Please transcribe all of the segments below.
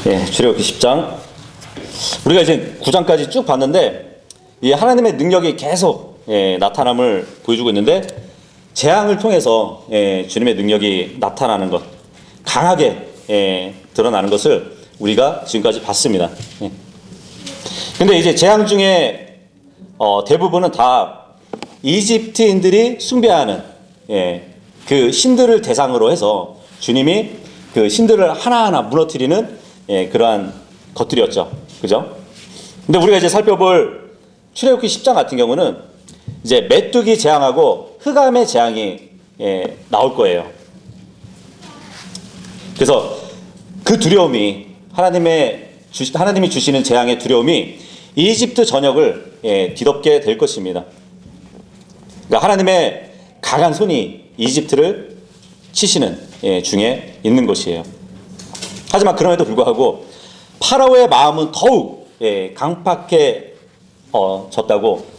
출애굽기 10장. 우리가 이제 9장까지 쭉 봤는데 이 하나님의 능력이 계속 나타남을 보여주고 있는데 재앙을 통해서 주님의 능력이 나타나는 것, 강하게 드러나는 것을 우리가 지금까지 봤습니다. 근데 이제 재앙 중에 대부분은 다 이집트인들이 숭배하는 그 신들을 대상으로 해서 주님이 그 신들을 하나하나 무너뜨리는 그러한 것들이었죠. 그죠? 근데 우리가 이제 살펴볼 출애굽기 10장 같은 경우는 이제 메뚜기 재앙하고 흑암의 재앙이 나올 거예요. 그래서 그 두려움이 하나님이 주시는 재앙의 두려움이 이집트 전역을 뒤덮게 될 것입니다. 그러니까 하나님의 강한 손이 이집트를 치시는 중에 있는 것이에요. 하지만 그럼에도 불구하고 파라오의 마음은 더욱 강팍해졌다고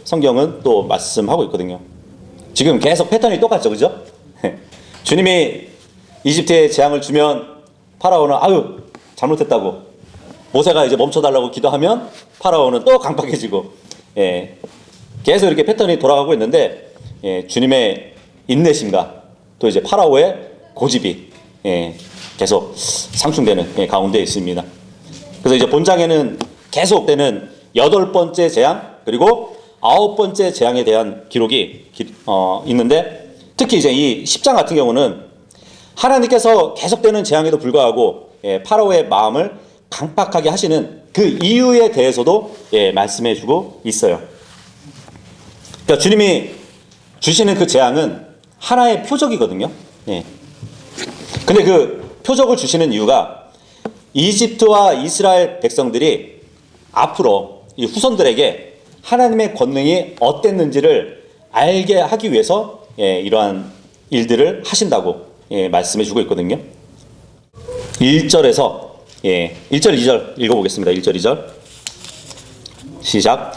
성경은 또 말씀하고 있거든요. 지금 계속 패턴이 똑같죠, 그죠? 주님이 이집트에 재앙을 주면 파라오는 아유 잘못했다고, 모세가 이제 멈춰달라고 기도하면 파라오는 또 강팍해지고, 계속 이렇게 패턴이 돌아가고 있는데 주님의 인내심과 또 이제 파라오의 고집이 계속 상충되는 가운데 있습니다. 그래서 이제 본장에는 계속되는 8번째 재앙 그리고 9번째 재앙에 대한 기록이 있는데, 특히 이제 이 10장 같은 경우는 하나님께서 계속되는 재앙에도 불구하고 파라오의 마음을 강팍하게 하시는 그 이유에 대해서도 말씀해 주고 있어요. 그러니까 주님이 주시는 그 재앙은 하나의 표적이거든요. 근데 그 표적을 주시는 이유가 이집트와 이스라엘 백성들이 앞으로 이 후손들에게 하나님의 권능이 어땠는지를 알게 하기 위해서 이러한 일들을 하신다고 말씀해 주고 있거든요. 1절에서 1절 2절 읽어보겠습니다. 1절 2절 시작.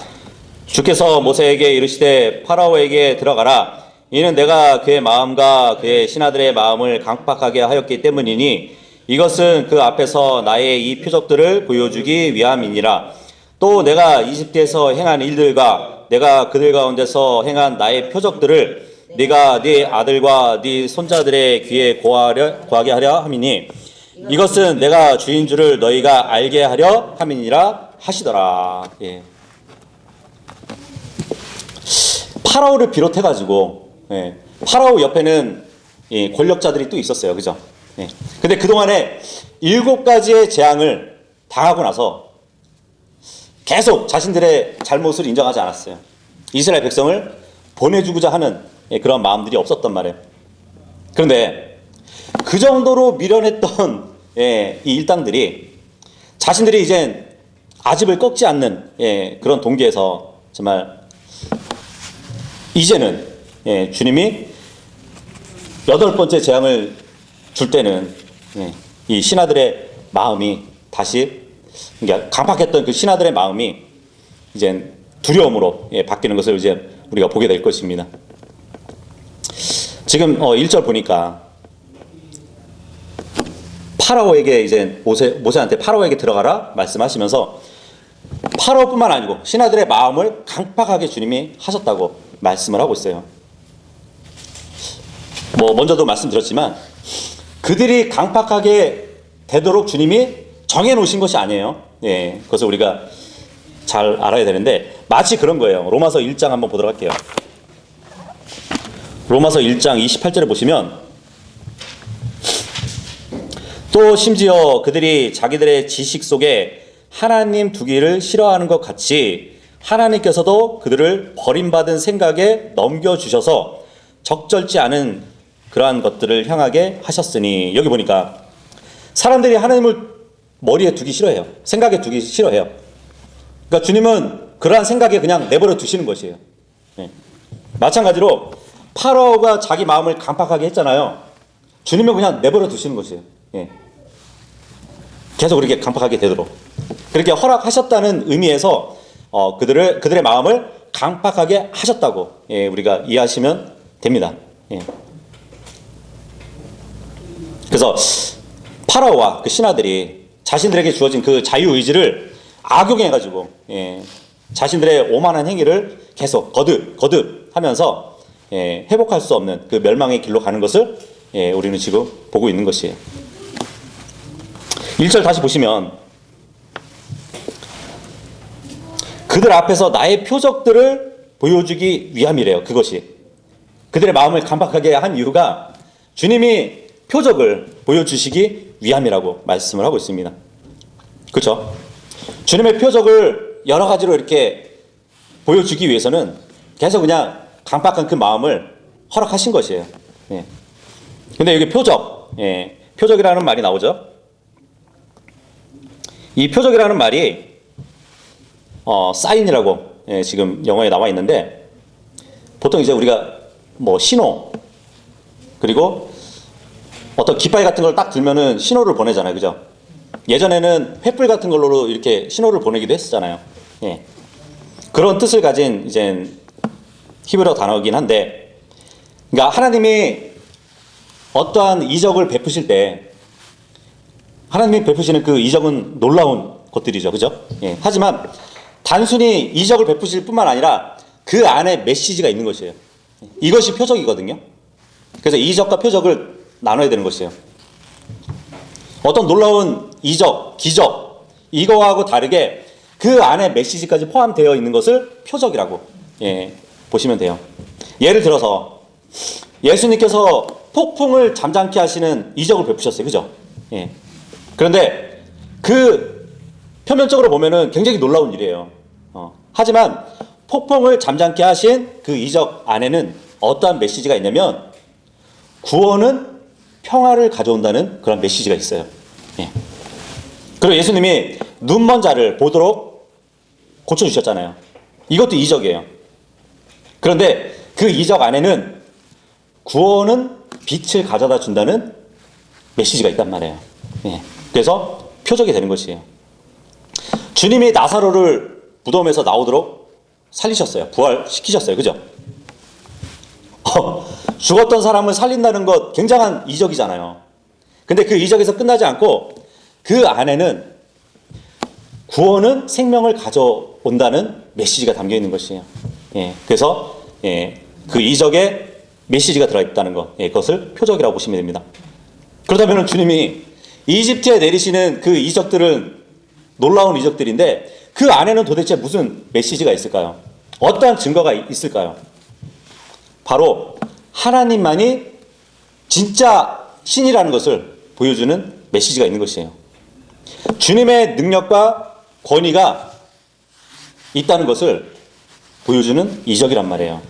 주께서 모세에게 이르시되 파라오에게 들어가라. 이는 내가 그의 마음과 그의 신하들의 마음을 강팍하게 하였기 때문이니 이것은 그 앞에서 나의 이 표적들을 보여주기 위함이니라. 또 내가 이집트에서 행한 일들과 내가 그들 가운데서 행한 나의 표적들을 네가 네 아들과 네 손자들의 귀에 고하게 하려 함이니 이것은 내가 주인 줄을 너희가 알게 하려 함이니라 하시더라. 파라오를 비롯해가지고 파라오 옆에는 권력자들이 또 있었어요. 그죠? 근데 그동안에 7가지의 재앙을 당하고 나서 계속 자신들의 잘못을 인정하지 않았어요. 이스라엘 백성을 보내주고자 하는 그런 마음들이 없었단 말이에요. 그런데 그 정도로 미련했던 이 일당들이 자신들이 이제 아집을 꺾지 않는 그런 동기에서 정말 이제는 주님이 8번째 재앙을 줄 때는 이 신하들의 마음이 다시, 그러니까 강팍했던 그 신하들의 마음이 이제 두려움으로 바뀌는 것을 이제 우리가 보게 될 것입니다. 지금 1절 보니까 파라오에게 이제 모세한테 파라오에게 들어가라 말씀하시면서 파라오뿐만 아니고 신하들의 마음을 강팍하게 주님이 하셨다고 말씀을 하고 있어요. 먼저도 말씀드렸지만 그들이 강팍하게 되도록 주님이 정해놓으신 것이 아니에요. 그것을 우리가 잘 알아야 되는데 마치 그런 거예요. 로마서 1장 한번 보도록 할게요. 로마서 1장 28절에 보시면 또 심지어 그들이 자기들의 지식 속에 하나님 두기를 싫어하는 것 같이 하나님께서도 그들을 버림받은 생각에 넘겨주셔서 적절치 않은 그러한 것들을 향하게 하셨으니, 여기 보니까 사람들이 하나님을 머리에 두기 싫어해요. 생각에 두기 싫어해요. 그러니까 주님은 그러한 생각에 그냥 내버려 두시는 것이에요. 마찬가지로 파라오가 자기 마음을 강팍하게 했잖아요. 주님은 그냥 내버려 두시는 것이에요. 계속 그렇게 강팍하게 되도록 그렇게 허락하셨다는 의미에서 그들의 마음을 강팍하게 하셨다고 우리가 이해하시면 됩니다. 그래서 파라오와 그 신하들이 자신들에게 주어진 그 자유의지를 악용해가지고 자신들의 오만한 행위를 계속 거듭하면서 회복할 수 없는 그 멸망의 길로 가는 것을 우리는 지금 보고 있는 것이에요. 1절 다시 보시면 그들 앞에서 나의 표적들을 보여주기 위함이래요. 그것이 그들의 마음을 강박하게 한 이유가 주님이 표적을 보여주시기 위함이라고 말씀을 하고 있습니다. 그렇죠? 주님의 표적을 여러 가지로 이렇게 보여주기 위해서는 계속 그냥 강박한 그 마음을 허락하신 것이에요. 근데 여기 표적이라는 말이 나오죠. 이 표적이라는 말이 사인이라고 지금 영어에 나와 있는데, 보통 이제 우리가 뭐 신호, 그리고 어떤 깃발 같은 걸 딱 들면은 신호를 보내잖아요. 그죠? 예전에는 횃불 같은 걸로 이렇게 신호를 보내기도 했었잖아요. 그런 뜻을 가진 이제 히브리어 단어이긴 한데, 그러니까 하나님이 어떠한 이적을 베푸실 때 하나님이 베푸시는 그 이적은 놀라운 것들이죠. 그죠? 하지만 단순히 이적을 베푸실 뿐만 아니라 그 안에 메시지가 있는 것이에요. 이것이 표적이거든요. 그래서 이적과 표적을 나눠야 되는 것이에요. 어떤 놀라운 이적, 기적, 이거하고 다르게 그 안에 메시지까지 포함되어 있는 것을 표적이라고 보시면 돼요. 예를 들어서 예수님께서 폭풍을 잠잠케 하시는 이적을 베푸셨어요. 그죠? 그런데 그 표면적으로 보면은 굉장히 놀라운 일이에요. 하지만 폭풍을 잠잠케 하신 그 이적 안에는 어떠한 메시지가 있냐면 구원은 평화를 가져온다는 그런 메시지가 있어요. 그리고 예수님이 눈먼 자를 보도록 고쳐주셨잖아요. 이것도 이적이에요. 그런데 그 이적 안에는 구원은 빛을 가져다 준다는 메시지가 있단 말이에요. 그래서 표적이 되는 것이에요. 주님이 나사로를 무덤에서 나오도록 살리셨어요. 부활시키셨어요. 그죠? 죽었던 사람을 살린다는 것 굉장한 이적이잖아요. 근데 그 이적에서 끝나지 않고 그 안에는 구원은 생명을 가져온다는 메시지가 담겨 있는 것이에요. 그래서 그 이적에 메시지가 들어있다는 것, 그것을 표적이라고 보시면 됩니다. 그렇다면 주님이 이집트에 내리시는 그 이적들은 놀라운 이적들인데 그 안에는 도대체 무슨 메시지가 있을까요? 어떠한 증거가 있을까요? 바로 하나님만이 진짜 신이라는 것을 보여주는 메시지가 있는 것이에요. 주님의 능력과 권위가 있다는 것을 보여주는 이적이란 말이에요.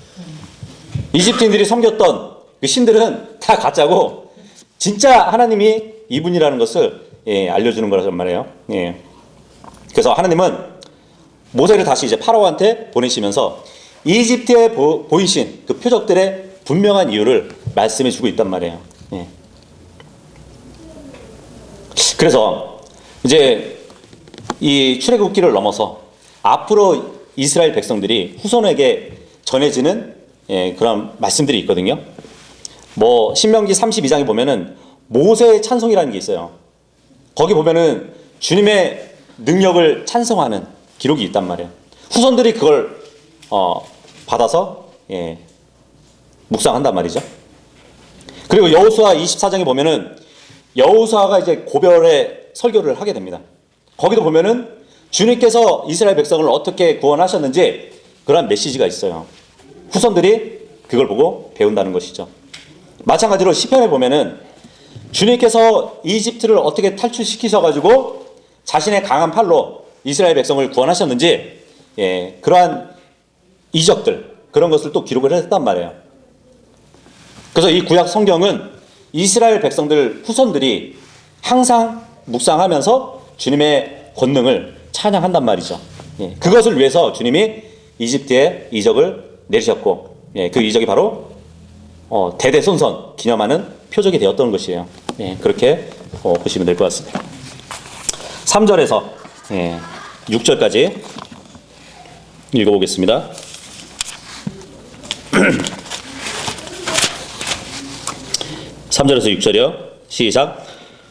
이집트인들이 섬겼던 그 신들은 다 가짜고 진짜 하나님이 이분이라는 것을 알려주는 거란 말이에요. 그래서 하나님은 모세를 다시 이제 파라오한테 보내시면서 이집트에 보이신 그 표적들의 분명한 이유를 말씀해 주고 있단 말이에요. 그래서 이제 이 출애굽기를 넘어서 앞으로 이스라엘 백성들이 후손에게 전해지는 그런 말씀들이 있거든요. 뭐 신명기 32장에 보면은 모세의 찬송이라는 게 있어요. 거기 보면은 주님의 능력을 찬송하는 기록이 있단 말이에요. 후손들이 그걸 받아서 묵상한단 말이죠. 그리고 여호수아 24장에 보면은 여호수아가 이제 고별의 설교를 하게 됩니다. 거기도 보면은 주님께서 이스라엘 백성을 어떻게 구원하셨는지 그런 메시지가 있어요. 후손들이 그걸 보고 배운다는 것이죠. 마찬가지로 시편에 보면은 주님께서 이집트를 어떻게 탈출시키셔가지고 자신의 강한 팔로 이스라엘 백성을 구원하셨는지 그러한 이적들 그런 것을 또 기록을 했단 말이에요. 그래서 이 구약 성경은 이스라엘 백성들 후손들이 항상 묵상하면서 주님의 권능을 찬양한단 말이죠. 그것을 위해서 주님이 이집트에 이적을 내리셨고 그 이적이 바로 대대손손 기념하는 표적이 되었던 것이에요. 그렇게 보시면 될 것 같습니다. 3절에서 6절까지 읽어보겠습니다. 3절에서 6절이요. 시작.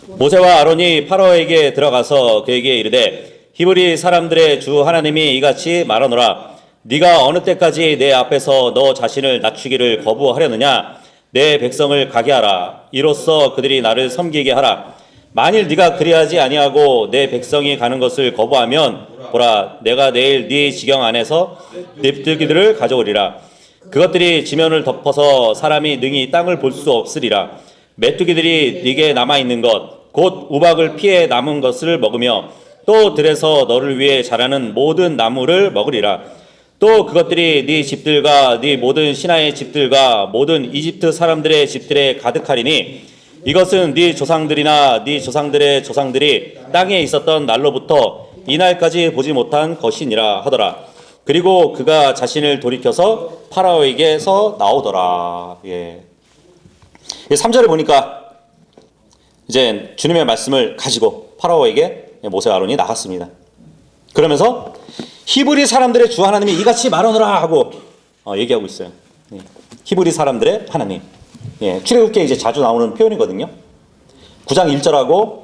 모세와 아론이 파라오에게 들어가서 그에게 이르되 히브리 사람들의 주 하나님이 이같이 말하노라. 네가 어느 때까지 내 앞에서 너 자신을 낮추기를 거부하려느냐? 내 백성을 가게 하라. 이로써 그들이 나를 섬기게 하라. 만일 네가 그리하지 아니하고 내 백성이 가는 것을 거부하면 보라, 내가 내일 네 지경 안에서 늪들기들을 가져오리라. 그것들이 지면을 덮어서 사람이 능히 땅을 볼 수 없으리라. 메뚜기들이 네게 남아 있는 것 곧 우박을 피해 남은 것을 먹으며 또 들에서 너를 위해 자라는 모든 나무를 먹으리라. 또 그것들이 네 집들과 네 모든 신하의 집들과 모든 이집트 사람들의 집들에 가득하리니 이것은 네 조상들이나 네 조상들의 조상들이 땅에 있었던 날로부터 이날까지 보지 못한 것이니라 하더라. 그리고 그가 자신을 돌이켜서 파라오에게서 나오더라. 3절을 보니까 이제 주님의 말씀을 가지고 파라오에게 모세와 아론이 나갔습니다. 그러면서 히브리 사람들의 주 하나님이 이같이 말하노라 하고 얘기하고 있어요. 히브리 사람들의 하나님. 출애굽기에 이제 자주 나오는 표현이거든요. 9장 1절하고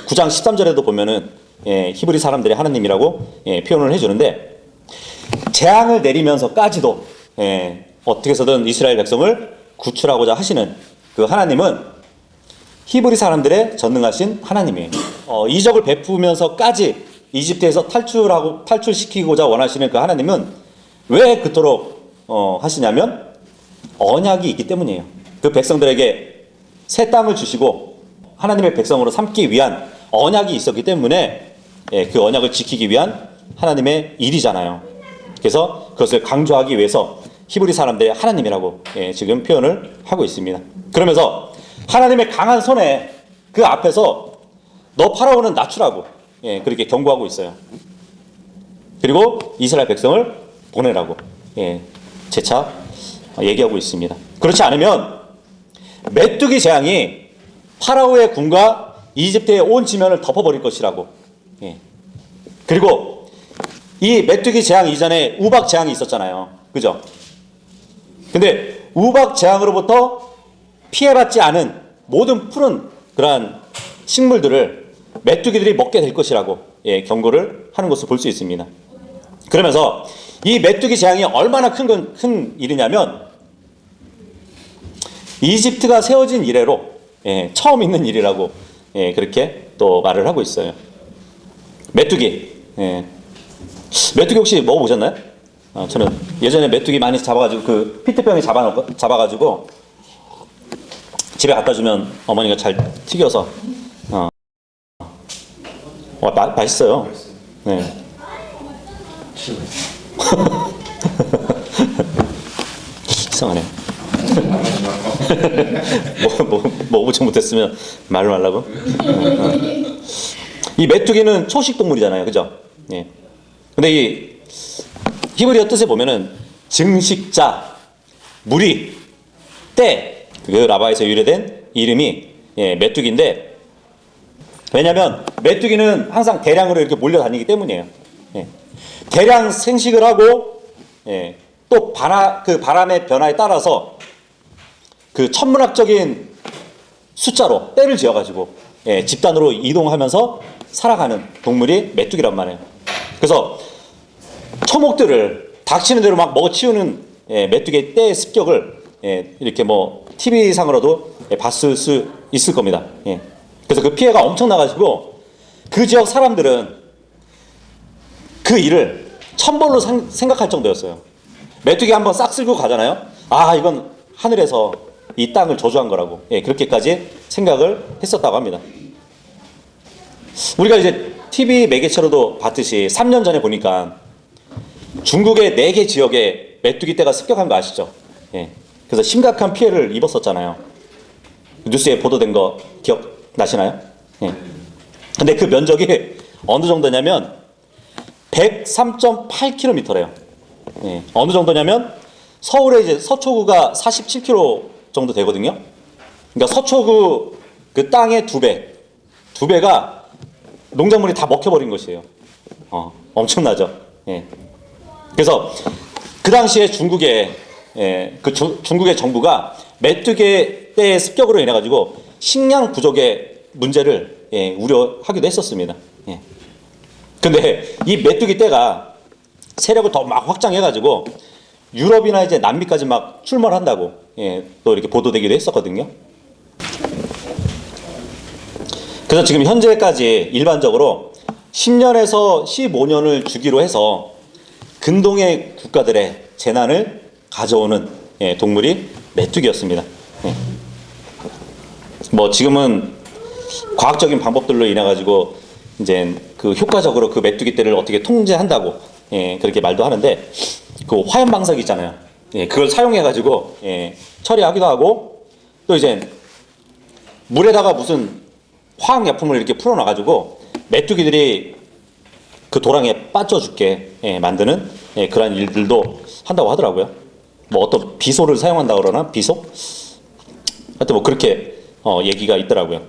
9장 13절에도 보면은 히브리 사람들의 하나님이라고 표현을 해주는데, 재앙을 내리면서까지도 어떻게 해서든 이스라엘 백성을 구출하고자 하시는 그 하나님은 히브리 사람들의 전능하신 하나님이에요. 이적을 베푸면서까지 이집트에서 탈출시키고자 원하시는 그 하나님은 왜 그토록 하시냐면 언약이 있기 때문이에요. 그 백성들에게 새 땅을 주시고 하나님의 백성으로 삼기 위한 언약이 있었기 때문에 그 언약을 지키기 위한 하나님의 일이잖아요. 그래서 그것을 강조하기 위해서 히브리 사람들의 하나님이라고 지금 표현을 하고 있습니다. 그러면서 하나님의 강한 손에 그 앞에서 너 파라오는 낮추라고 그렇게 경고하고 있어요. 그리고 이스라엘 백성을 보내라고 재차 얘기하고 있습니다. 그렇지 않으면 메뚜기 재앙이 파라오의 군과 이집트의 온 지면을 덮어버릴 것이라고. 그리고 이 메뚜기 재앙 이전에 우박 재앙이 있었잖아요. 그죠? 근데 우박 재앙으로부터 피해받지 않은 모든 푸른 그러한 식물들을 메뚜기들이 먹게 될 것이라고 경고를 하는 것을 볼 수 있습니다. 그러면서 이 메뚜기 재앙이 얼마나 큰 일이냐면 이집트가 세워진 이래로 처음 있는 일이라고 그렇게 또 말을 하고 있어요. 메뚜기. 메뚜기 혹시 먹어보셨나요? 저는 예전에 메뚜기 많이 잡아가지고 그 피트병에 잡아가지고 집에 갖다 주면 어머니가 잘 튀겨서 맛있어요. 네. 이상하네. 먹어보지 못했으면 말을 말라고. 이 메뚜기는 초식 동물이잖아요, 그죠? 근데 이 히브리어 뜻에 보면은 증식자, 무리, 때, 그 라바에서 유래된 이름이 메뚜기인데, 왜냐하면 메뚜기는 항상 대량으로 이렇게 몰려다니기 때문이에요. 대량 생식을 하고 또 그 바람의 변화에 따라서 그 천문학적인 숫자로 때를 지어가지고 집단으로 이동하면서 살아가는 동물이 메뚜기란 말이에요. 그래서 초목들을 닥치는 대로 막 먹어치우는 메뚜기의 때의 습격을 이렇게 뭐 TV상으로도 봤을 수 있을 겁니다. 그래서 그 피해가 엄청나가지고 그 지역 사람들은 그 일을 천벌로 생각할 정도였어요. 메뚜기 한번 싹 쓸고 가잖아요. 아, 이건 하늘에서 이 땅을 저주한 거라고. 그렇게까지 생각을 했었다고 합니다. 우리가 이제 TV 매개체로도 봤듯이 3년 전에 보니까 중국의 4개 지역에 메뚜기 떼가 습격한 거 아시죠? 그래서 심각한 피해를 입었었잖아요. 뉴스에 보도된 거 기억나시나요? 근데 그 면적이 어느 정도냐면 103.8km래요. 어느 정도냐면 서울의 이제 서초구가 47km 정도 되거든요. 그러니까 서초구 그 땅의 2배가 농작물이 다 먹혀버린 것이에요. 엄청나죠. 그래서 그 당시에 중국의 중국의 정부가 메뚜기 떼의 습격으로 인해 가지고 식량 부족에 문제를 우려하기도 했었습니다. 예. 근데 이 메뚜기 떼가 세력을 더 막 확장해가지고 유럽이나 이제 남미까지 막 출몰한다고 또 이렇게 보도되기도 했었거든요. 그래서 지금 현재까지 일반적으로 10년에서 15년을 주기로 해서 근동의 국가들의 재난을 가져오는 동물이 메뚜기였습니다. 뭐 지금은 과학적인 방법들로 인해 가지고 이제 그 효과적으로 그 메뚜기 떼를 어떻게 통제한다고 그렇게 말도 하는데, 그 화염 방사기 있잖아요. 그걸 사용해 가지고 처리하기도 하고, 또 이제 물에다가 무슨 화학 약품을 이렇게 풀어놔 가지고 메뚜기들이 그 도랑에 빠져 죽게 만드는 그런 일들도 한다고 하더라고요. 뭐 어떤 비소를 사용한다 그러나, 비소? 하여튼 뭐 그렇게 얘기가 있더라고요.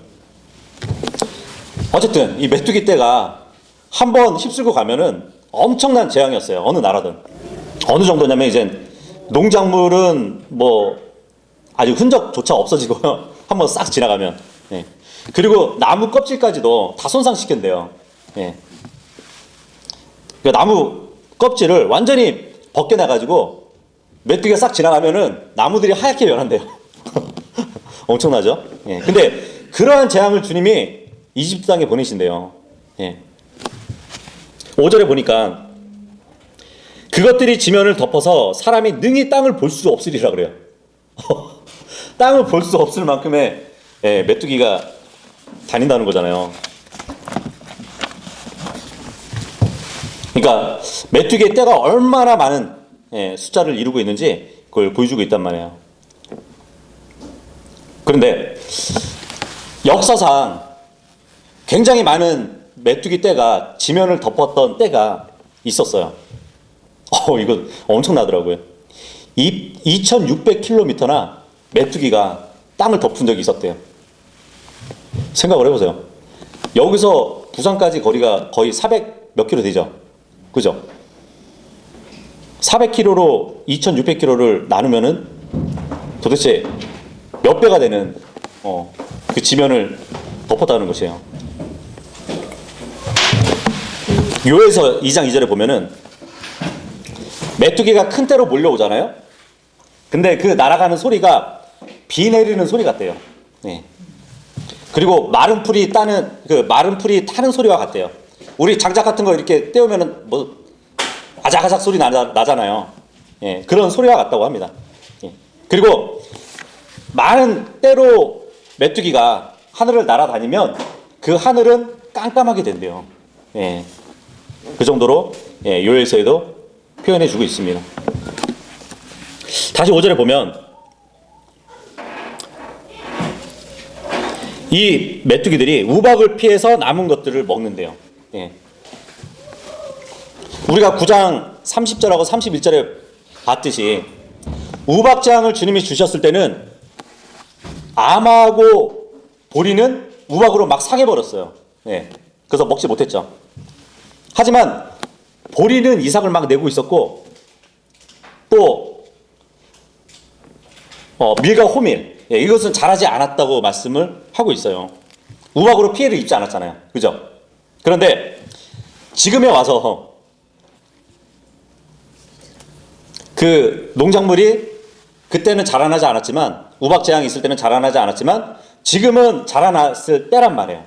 어쨌든 이 메뚜기 떼가 한번 휩쓸고 가면은 엄청난 재앙이었어요. 어느 나라든. 어느 정도냐면 이제 농작물은 뭐 아주 흔적조차 없어지고요. 한번 싹 지나가면. 그리고 나무 껍질까지도 다 손상시킨대요. 그러니까 나무 껍질을 완전히 벗겨내가지고 메뚜기가 싹 지나가면은 나무들이 하얗게 변한대요. 엄청나죠? 근데 그러한 재앙을 주님이 이집트 땅에 보내신대요. 5절에 보니까 그것들이 지면을 덮어서 사람이 능히 땅을 볼 수 없으리라 그래요. 땅을 볼 수 없을 만큼의 메뚜기가 다닌다는 거잖아요. 그러니까 메뚜기의 떼가 얼마나 많은 숫자를 이루고 있는지 그걸 보여주고 있단 말이에요. 그런데 역사상 굉장히 많은 메뚜기 떼가 지면을 덮었던 때가 있었어요. 이거 엄청나더라고요. 2600km나 메뚜기가 땅을 덮은 적이 있었대요. 생각을 해보세요. 여기서 부산까지 거리가 거의 400 몇 킬로 되죠? 그죠? 400km로 2600km를 나누면은 도대체 몇 배가 되는 그 지면을 덮었다는 것이에요. 요에서 2장 2절에 보면은 메뚜기가 큰 떼로 몰려오잖아요. 근데 그 날아가는 소리가 비 내리는 소리 같대요. 그리고 마른 풀이 타는 소리와 같대요. 우리 장작 같은 거 이렇게 떼우면은 뭐 아작아작 소리 나잖아요. 그런 소리와 같다고 합니다. 그리고 많은 때로 메뚜기가 하늘을 날아다니면 그 하늘은 깜깜하게 된대요. 그 정도로 요엘서에도 표현해 주고 있습니다. 다시 5절에 보면 이 메뚜기들이 우박을 피해서 남은 것들을 먹는데요. 우리가 9장 30절하고 31절에 봤듯이 우박장을 주님이 주셨을 때는 암하고 보리는 우박으로 막 상해버렸어요. 그래서 먹지 못했죠. 하지만 보리는 이삭을 막 내고 있었고, 또 밀과 호밀, 이것은 자라지 않았다고 말씀을 하고 있어요. 우박으로 피해를 입지 않았잖아요. 그죠? 그런데 지금에 와서 그 농작물이 그때는 자라나지 않았지만, 우박 재앙이 있을 때는 자라나지 않았지만 지금은 자라났을 때란 말이에요.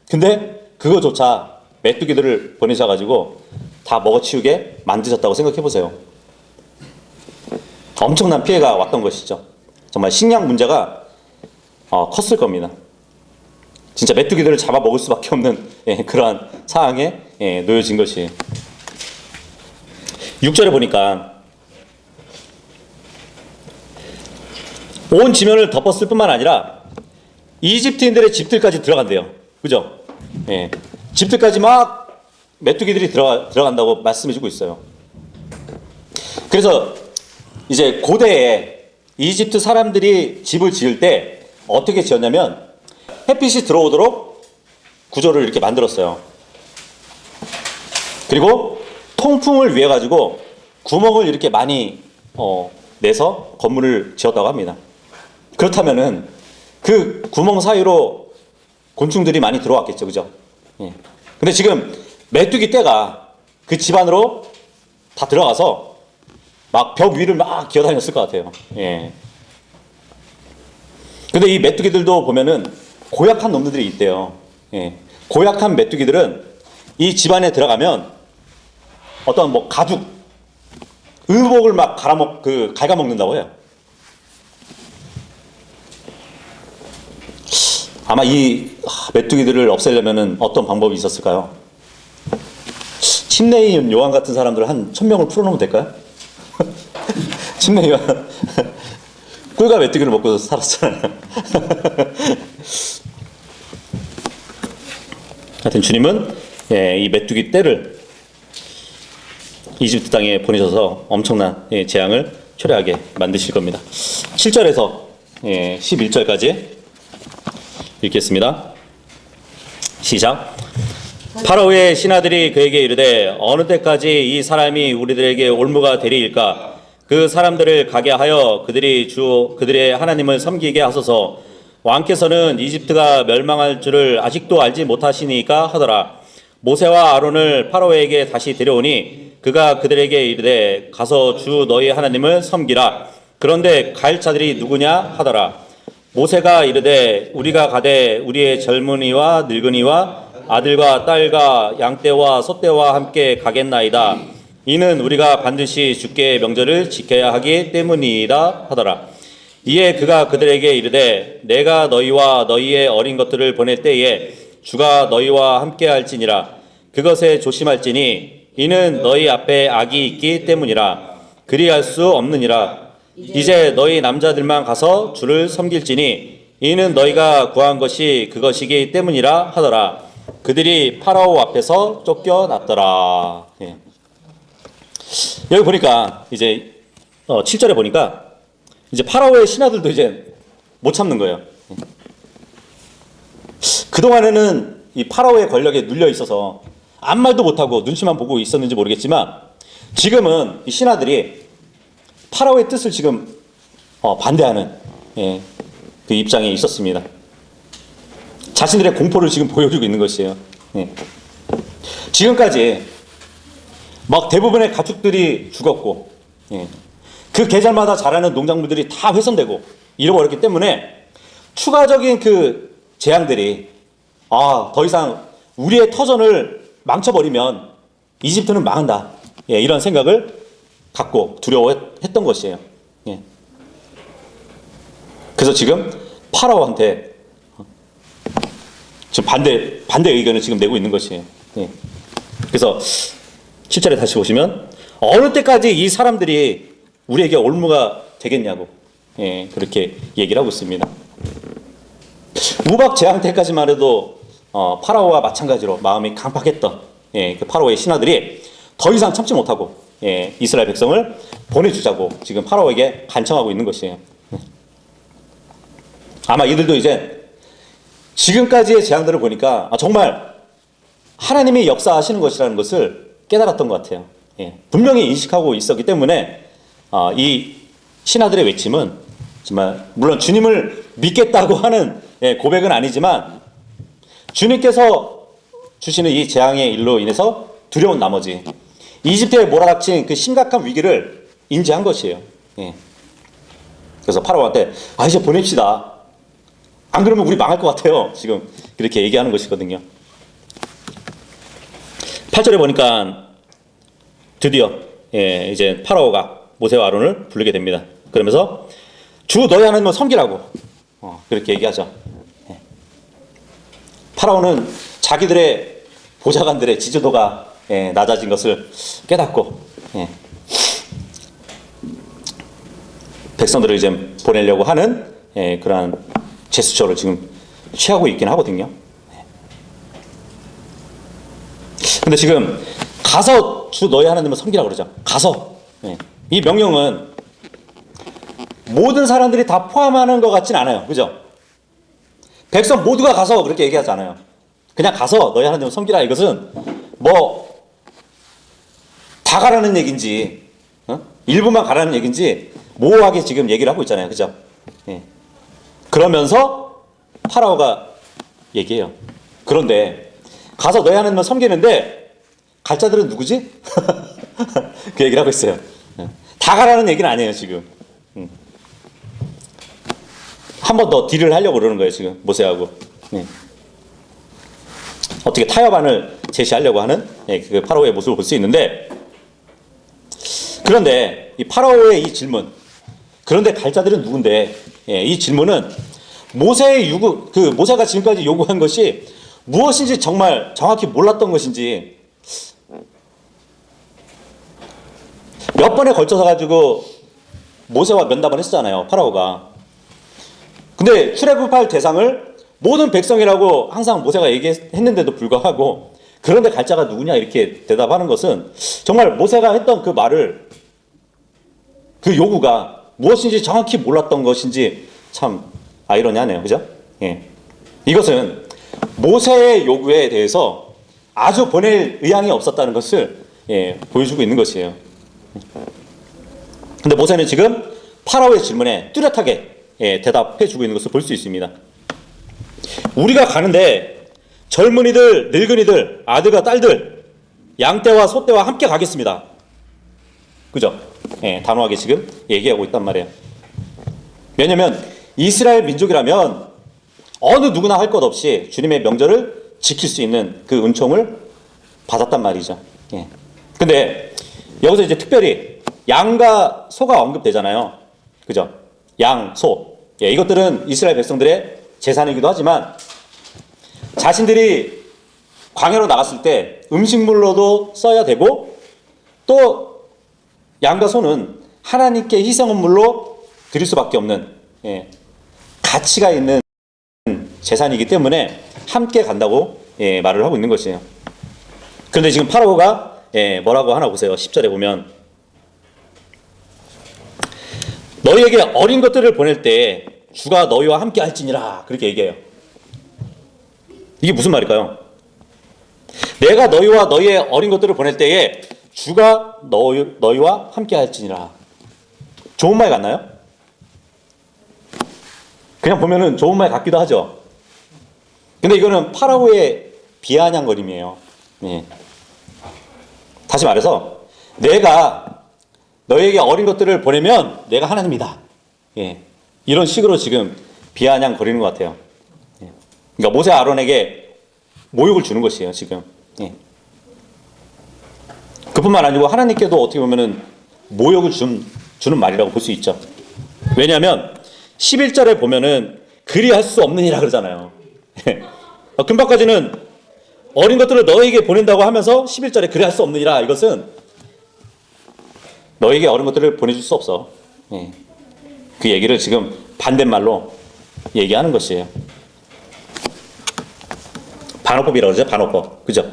근데 그거조차 메뚜기들을 보내셔가지고 다 먹어치우게 만드셨다고 생각해보세요. 엄청난 피해가 왔던 것이죠. 정말 식량 문제가 컸을 겁니다. 진짜 메뚜기들을 잡아먹을 수밖에 없는 그러한 상황에 놓여진 것이에요. 6절에 보니까 온 지면을 덮었을 뿐만 아니라 이집트인들의 집들까지 들어간대요. 그죠? 집들까지 막 메뚜기들이 들어간다고 말씀해주고 있어요. 그래서 이제 고대에 이집트 사람들이 집을 지을 때 어떻게 지었냐면 햇빛이 들어오도록 구조를 이렇게 만들었어요. 그리고 통풍을 위해 가지고 구멍을 이렇게 많이 내서 건물을 지었다고 합니다. 그렇다면은 그 구멍 사이로 곤충들이 많이 들어왔겠죠, 그죠? 예. 근데 지금 메뚜기 떼가 그 집 안으로 다 들어가서 막 벽 위를 막 기어다녔을 것 같아요. 예. 근데 이 메뚜기들도 보면은 고약한 놈들이 있대요. 예. 고약한 메뚜기들은 이 집 안에 들어가면 어떤 뭐 가죽, 의복을 막 갉아먹는다고 해요. 아마 이 메뚜기들을 없애려면은 어떤 방법이 있었을까요? 침례인 요한 같은 사람들 한 1000명을 풀어놓으면 될까요? 침례인 요한 꿀과 메뚜기를 먹고 살았잖아요. 하여튼 주님은 이 메뚜기 떼를 이집트 땅에 보내셔서 엄청난 재앙을 초래하게 만드실 겁니다. 7절에서 11절까지 읽겠습니다. 시작. 파라오의 신하들이 그에게 이르되 어느 때까지 이 사람이 우리들에게 올무가 되리일까? 그 사람들을 가게 하여 그들의 하나님을 섬기게 하소서. 왕께서는 이집트가 멸망할 줄을 아직도 알지 못하시니까 하더라. 모세와 아론을 파라오에게 다시 데려오니 그가 그들에게 이르되 가서 주 너희 하나님을 섬기라. 그런데 갈 자들이 누구냐 하더라. 모세가 이르되 우리가 가되 우리의 젊은이와 늙은이와 아들과 딸과 양떼와 소떼와 함께 가겠나이다. 이는 우리가 반드시 주께 명절을 지켜야 하기 때문이다 하더라. 이에 그가 그들에게 이르되 내가 너희와 너희의 어린 것들을 보낼 때에 주가 너희와 함께 할지니라. 그것에 조심할지니 이는 너희 앞에 악이 있기 때문이라. 그리할 수 없느니라. 이제 너희 남자들만 가서 주를 섬길지니 이는 너희가 구한 것이 그것이기 때문이라 하더라. 그들이 파라오 앞에서 쫓겨났더라. 예. 여기 보니까 이제 7절에 보니까 이제 파라오의 신하들도 이제 못 참는 거예요. 그동안에는 이 파라오의 권력에 눌려 있어서 아무 말도 못하고 눈치만 보고 있었는지 모르겠지만 지금은 이 신하들이 파라오의 뜻을 지금 반대하는 그 입장에 있었습니다. 자신들의 공포를 지금 보여주고 있는 것이에요. 지금까지 막 대부분의 가축들이 죽었고 그 계절마다 자라는 농작물들이 다 훼손되고 잃어버렸기 때문에 추가적인 그 재앙들이 더 이상 우리의 터전을 망쳐버리면 이집트는 망한다. 이런 생각을 갖고 두려워했던 것이에요. 그래서 지금 파라오한테 지금 반대 의견을 지금 내고 있는 것이에요. 그래서 7절에 다시 보시면 어느 때까지 이 사람들이 우리에게 올무가 되겠냐고 그렇게 얘기를 하고 있습니다. 우박 재앙 때까지만 해도 파라오와 마찬가지로 마음이 강팍했던 그 파라오의 신하들이 더 이상 참지 못하고 이스라엘 백성을 보내주자고 지금 파라오에게 간청하고 있는 것이에요. 아마 이들도 이제 지금까지의 재앙들을 보니까 정말 하나님이 역사하시는 것이라는 것을 깨달았던 것 같아요. 분명히 인식하고 있었기 때문에 이 신하들의 외침은 정말 물론 주님을 믿겠다고 하는 고백은 아니지만 주님께서 주시는 이 재앙의 일로 인해서 두려운 나머지 이집트에 몰아닥친 그 심각한 위기를 인지한 것이에요. 그래서 파라오한테 이제 보냅시다. 안 그러면 우리 망할 것 같아요. 지금 그렇게 얘기하는 것이거든요. 8절에 보니까 드디어 이제 파라오가 모세와 아론을 부르게 됩니다. 그러면서 주 너희 하나님을 섬기라고 그렇게 얘기하죠. 파라오는 자기들의 보좌관들의 지지도가 낮아진 것을 깨닫고 백성들을 이제 보내려고 하는 그러한 제스처를 지금 취하고 있긴 하거든요. 근데 지금 가서 주 너희 하나님을 섬기라고 그러죠. 가서. 이 명령은 모든 사람들이 다 포함하는 것 같진 않아요. 그죠? 백성 모두가 가서 그렇게 얘기하지 않아요. 그냥 가서 너희 하나님을 섬기라. 이것은 뭐 다 가라는 얘기인지 일부만 가라는 얘기인지 모호하게 지금 얘기를 하고 있잖아요. 그죠? 그러면서 파라오가 얘기해요. 그런데 가서 너희 하나님을 섬기는데 갈 자들은 누구지? 그 얘기를 하고 있어요. 다 가라는 얘기는 아니에요 지금. 한 번 더 딜을 하려고 그러는 거예요 지금 모세하고. 어떻게 타협안을 제시하려고 하는 그 파라오의 모습을 볼 수 있는데, 그런데 이 파라오의 이 질문, 그런데 갈 자들은 누군데? 이 질문은 모세의 모세가 지금까지 요구한 것이 무엇인지 정말 정확히 몰랐던 것인지 몇 번에 걸쳐서 가지고 모세와 면담을 했잖아요 파라오가. 근데 출애굽할 대상을 모든 백성이라고 항상 모세가 얘기했는데도 불구하고 그런데 갈 자가 누구냐 이렇게 대답하는 것은 정말 모세가 했던 그 말을, 그 요구가 무엇인지 정확히 몰랐던 것인지 참 아이러니하네요. 그죠? 이것은 모세의 요구에 대해서 아주 보낼 의향이 없었다는 것을 보여주고 있는 것이에요. 근데 모세는 지금 파라오의 질문에 뚜렷하게 대답해 주고 있는 것을 볼 수 있습니다. 우리가 가는데 젊은이들, 늙은이들, 아들과 딸들, 양떼와 소떼와 함께 가겠습니다. 그죠? 단호하게 지금 얘기하고 있단 말이에요. 왜냐하면 이스라엘 민족이라면 어느 누구나 할 것 없이 주님의 명절을 지킬 수 있는 그 은총을 받았단 말이죠. 근데 여기서 이제 특별히 양과 소가 언급되잖아요. 그죠? 양, 소. 이것들은 이스라엘 백성들의 재산이기도 하지만 자신들이 광야로 나갔을 때 음식물로도 써야 되고, 또 양과 소는 하나님께 희생원물로 드릴 수밖에 없는 가치가 있는 재산이기 때문에 함께 간다고 말을 하고 있는 것이에요. 그런데 지금 파라오가 뭐라고 하나 보세요. 10절에 보면 너희에게 어린 것들을 보낼 때 주가 너희와 함께 할지니라, 그렇게 얘기해요. 이게 무슨 말일까요? 내가 너희와 너희의 어린 것들을 보낼 때에 주가 너희와 함께 할지니라. 좋은 말 같나요? 그냥 보면은 좋은 말 같기도 하죠. 근데 이거는 파라오의 비아냥거림이에요. 다시 말해서 내가 너희에게 어린 것들을 보내면 내가 하나님이다. 이런 식으로 지금 비아냥거리는 것 같아요. 그러니까 모세 아론에게 모욕을 주는 것이에요 지금. 그뿐만 아니고 하나님께도 어떻게 보면은 모욕을 주는 말이라고 볼 수 있죠. 왜냐하면 11절에 보면은 그리할 수 없느니라 그러잖아요. 금방까지는 어린 것들을 너에게 보낸다고 하면서 11절에 그리할 수 없느니라, 이것은 너에게 어린 것들을 보내줄 수 없어. 그 얘기를 지금 반대말로 얘기하는 것이에요. 반어법이라고 그러죠. 반어법. 그죠?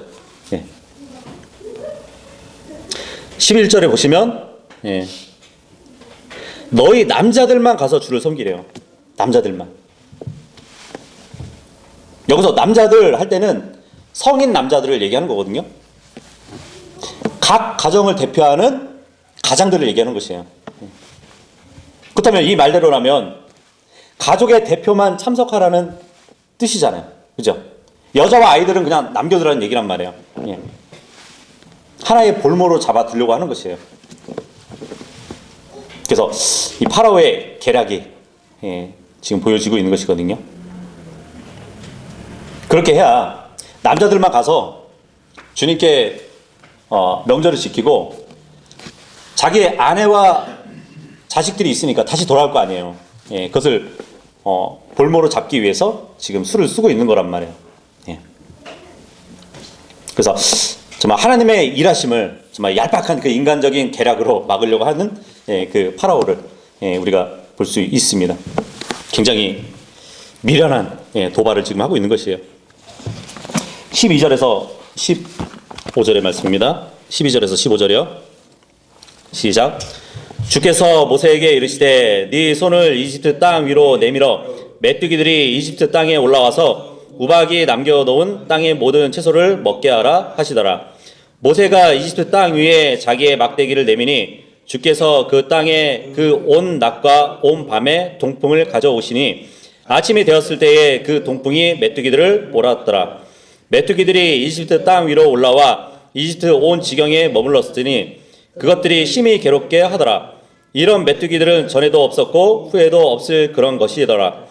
11절에 보시면 너희 남자들만 가서 주를 섬기래요. 남자들만. 여기서 남자들 할 때는 성인 남자들을 얘기하는 거거든요. 각 가정을 대표하는 가장들을 얘기하는 것이에요. 그렇다면 이 말대로라면 가족의 대표만 참석하라는 뜻이잖아요. 그죠? 여자와 아이들은 그냥 남겨두라는 얘기란 말이에요. 하나의 볼모로 잡아두려고 하는 것이에요. 그래서 이 파라오의 계략이 지금 보여지고 있는 것이거든요. 그렇게 해야 남자들만 가서 주님께 명절을 지키고 자기의 아내와 자식들이 있으니까 다시 돌아올 거 아니에요. 그것을 볼모로 잡기 위해서 지금 수를 쓰고 있는 거란 말이에요. 그래서 정말 하나님의 일하심을 정말 얄팍한 그 인간적인 계략으로 막으려고 하는 그 파라오를 우리가 볼 수 있습니다. 굉장히 미련한 도발을 지금 하고 있는 것이에요. 12절에서 15절의 말씀입니다. 12절에서 15절이요. 시작. 주께서 모세에게 이르시되 네 손을 이집트 땅 위로 내밀어 메뚜기들이 이집트 땅에 올라와서 우박이 남겨놓은 땅의 모든 채소를 먹게 하라 하시더라. 모세가 이집트 땅 위에 자기의 막대기를 내미니 주께서 그 땅에 그 온 낮과 온 밤에 동풍을 가져오시니 아침이 되었을 때에 그 동풍이 메뚜기들을 몰아왔더라. 메뚜기들이 이집트 땅 위로 올라와 이집트 온 지경에 머물렀으니 그것들이 심히 괴롭게 하더라. 이런 메뚜기들은 전에도 없었고 후에도 없을 그런 것이더라.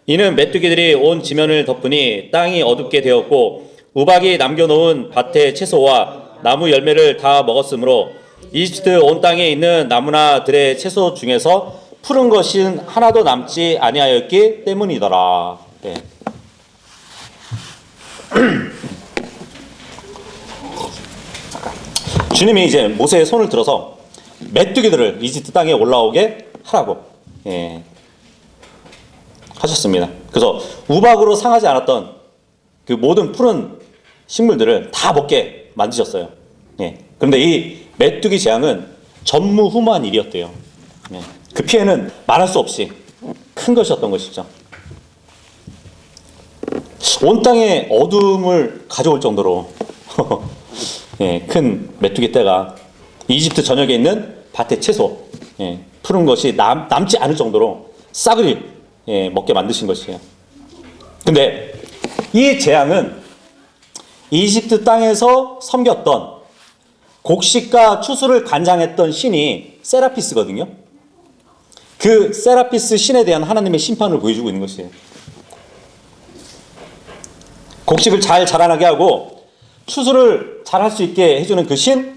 이는 메뚜기들이 온 지면을 덮으니 땅이 어둡게 되었고 우박이 남겨놓은 밭의 채소와 나무 열매를 다 먹었으므로 이집트 온 땅에 있는 나무나 들의 채소 중에서 푸른 것은 하나도 남지 아니하였기 때문이더라. 네. 주님이 이제 모세의 손을 들어서 메뚜기들을 이집트 땅에 올라오게 하라고 하셨습니다. 그래서 우박으로 상하지 않았던 그 모든 푸른 식물들을 다 먹게 만드셨어요. 그런데 이 메뚜기 재앙은 전무후무한 일이었대요. 그 피해는 말할 수 없이 큰 것이었던 것이죠. 온 땅에 어둠을 가져올 정도로 큰 메뚜기 떼가 이집트 전역에 있는 밭의 채소, 푸른 것이 남지 않을 정도로 싸그리 먹게 만드신 것이에요. 근데 이 재앙은 이집트 땅에서 섬겼던 곡식과 추수를 관장했던 신이 세라피스거든요. 그 세라피스 신에 대한 하나님의 심판을 보여주고 있는 것이에요. 곡식을 잘 자라나게 하고 추수를 잘 할 수 있게 해주는 그 신,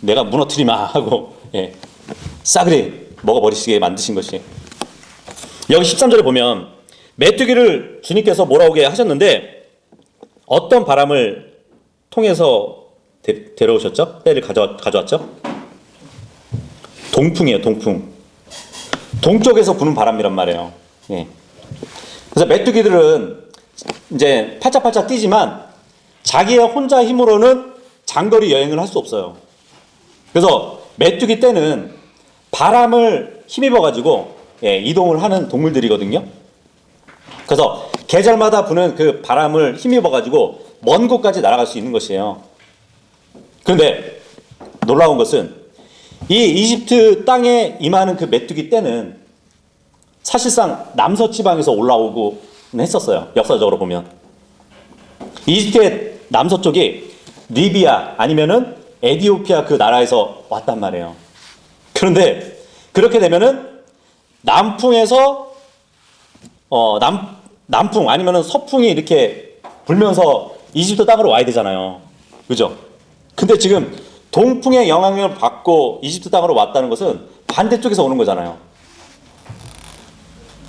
내가 무너뜨리마 하고 싸그리 먹어버리시게 만드신 것이에요. 여기 13절에 보면 메뚜기를 주님께서 몰아오게 하셨는데 어떤 바람을 통해서 데려오셨죠? 때를 가져왔죠? 동풍이에요, 동풍. 동쪽에서 부는 바람이란 말이에요. 그래서 메뚜기들은 이제 팔짝팔짝 뛰지만 자기의 혼자 힘으로는 장거리 여행을 할 수 없어요. 그래서 메뚜기 떼는 바람을 힘입어가지고 이동을 하는 동물들이거든요. 그래서 계절마다 부는 그 바람을 힘입어가지고 먼 곳까지 날아갈 수 있는 것이에요. 그런데 놀라운 것은 이 이집트 땅에 임하는 그 메뚜기 떼는 사실상 남서지방에서 올라오고 했었어요. 역사적으로 보면 이집트의 남서쪽이 리비아 아니면은 에티오피아 그 나라에서 왔단 말이에요. 그런데 그렇게 되면은 남풍에서 남풍 아니면은 서풍이 이렇게 불면서 이집트 땅으로 와야 되잖아요. 그죠? 근데 지금 동풍의 영향을 받고 이집트 땅으로 왔다는 것은 반대쪽에서 오는 거잖아요.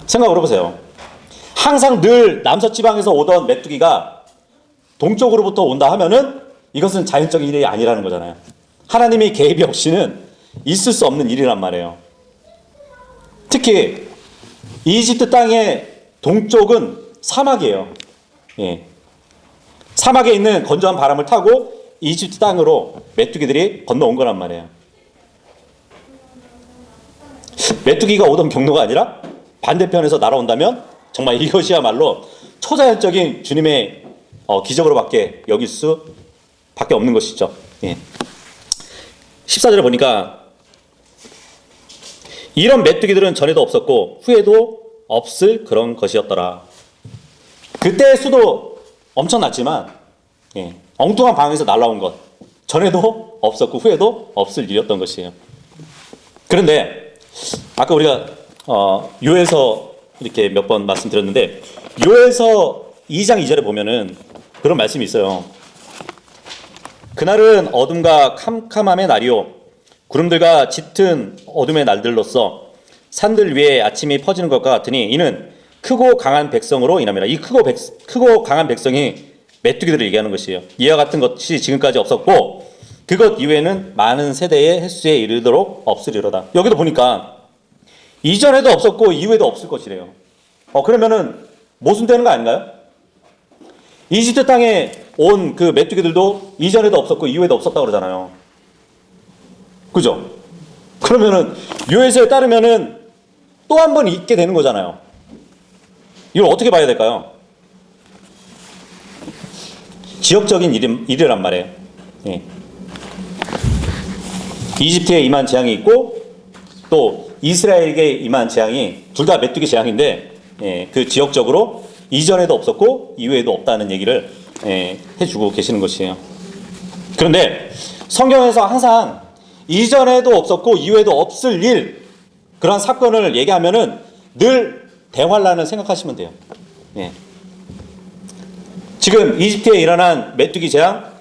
생각을 해보세요. 항상 늘 남서지방에서 오던 메뚜기가 동쪽으로부터 온다 하면은 이것은 자연적인 일이 아니라는 거잖아요. 하나님의 개입이 없이는 있을 수 없는 일이란 말이에요. 특히 이집트 땅의 동쪽은 사막이에요. 사막에 있는 건조한 바람을 타고 이집트 땅으로 메뚜기들이 건너온 거란 말이에요. 메뚜기가 오던 경로가 아니라 반대편에서 날아온다면 정말 이것이야말로 초자연적인 주님의 기적으로밖에 여길 수밖에 없는 것이죠. 14절에 보니까 이런 메뚜기들은 전에도 없었고 후에도 없을 그런 것이었더라. 그때의 수도 엄청났지만 엉뚱한 방에서 날아온 것 전에도 없었고 후에도 없을 일이었던 것이에요. 그런데 아까 우리가 요에서 이렇게 몇 번 말씀드렸는데 요에서 2장 2절에 보면은 그런 말씀이 있어요. 그날은 어둠과 캄캄함의 날이요 구름들과 짙은 어둠의 날들로서 산들 위에 아침이 퍼지는 것과 같으니 이는 크고 강한 백성으로 인함이라. 이 크고 강한 백성이 메뚜기들을 얘기하는 것이에요. 이와 같은 것이 지금까지 없었고 그것 이후에는 많은 세대의 횟수에 이르도록 없으리로다. 여기도 보니까 이전에도 없었고 이후에도 없을 것이래요. 그러면은 모순되는 거 아닌가요? 이집트 땅에 온 그 메뚜기들도 이전에도 없었고 이후에도 없었다고 그러잖아요. 그죠? 그러면은 요에서에 따르면은 또 한 번 있게 되는 거잖아요. 이걸 어떻게 봐야 될까요? 지역적인 일이란 말이에요. 이집트에 임한 재앙이 있고 또 이스라엘에게 임한 재앙이 둘 다 메뚜기 재앙인데 그 지역적으로 이전에도 없었고 이후에도 없다는 얘기를 해주고 계시는 것이에요. 그런데 성경에서 항상 이전에도 없었고 이후에도 없을 일, 그런 사건을 얘기하면은 늘 대환란을 생각하시면 돼요. 지금 이집트에 일어난 메뚜기 재앙,